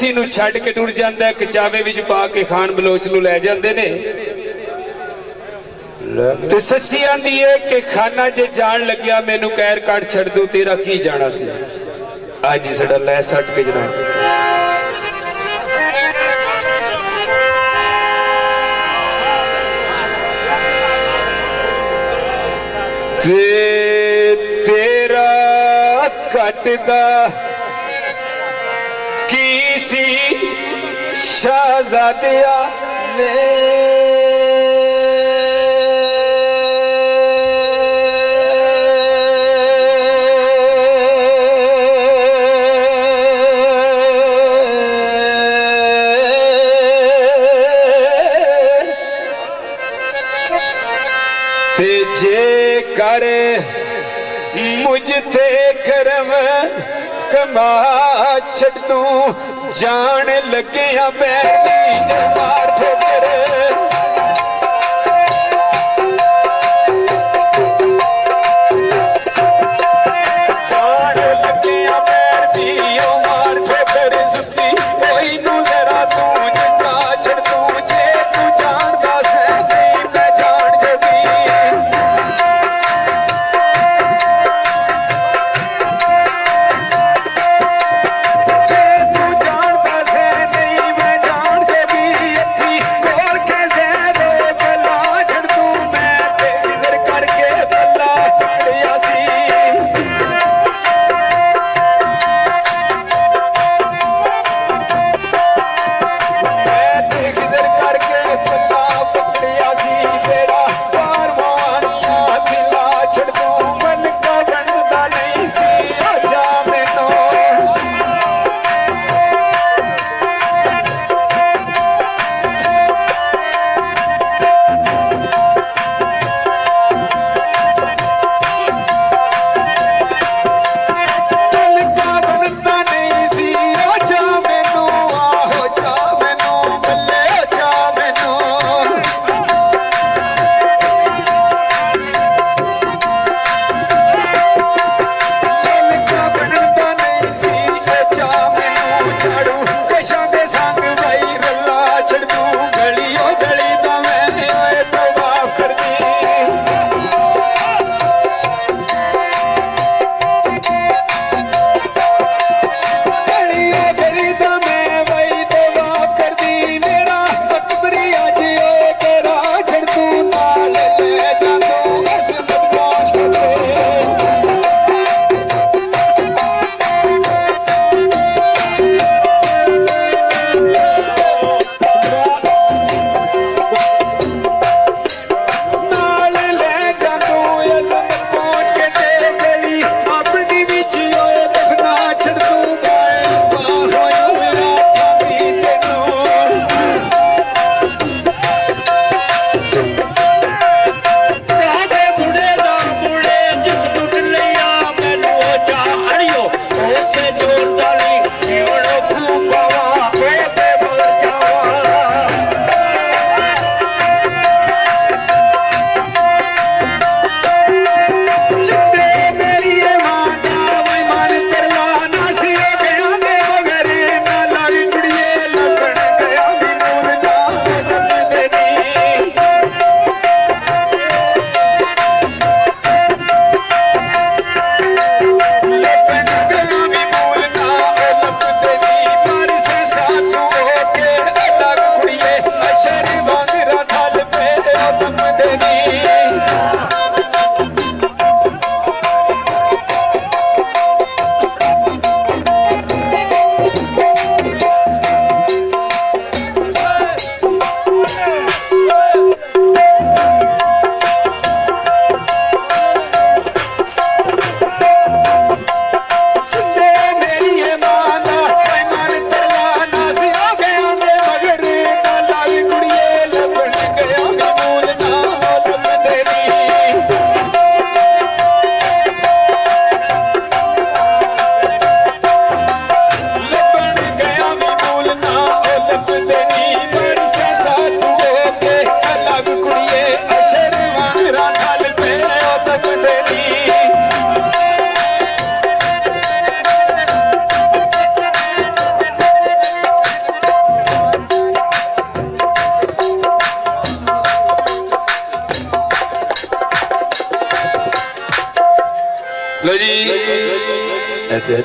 सस्सी नूं छड्ड के टुर जांदा है, कचावे विच पा के खान बलोच नूं लै जांदे ने। ते सस्सी आंदी है कि खाना जे जान लग्या मैनू कैर कट छड़ दू, तेरा की जाना सी। आज ही साडा लै सट के जनाब तेरा कटदा की सी शहजादिया जे करे मुझ ते करम कमा छड़ तू, जान लगे बैठी मार ठोकर। जान लगे बैठी मार ठोकर, सुती कोई नू जरा तू जगा छड़ तू, जे तू जानदा सही मैं जान जगी। जे तू जानदा से नहीं मैं जान जगी, अखी खोल के ਲੋ ਜੀ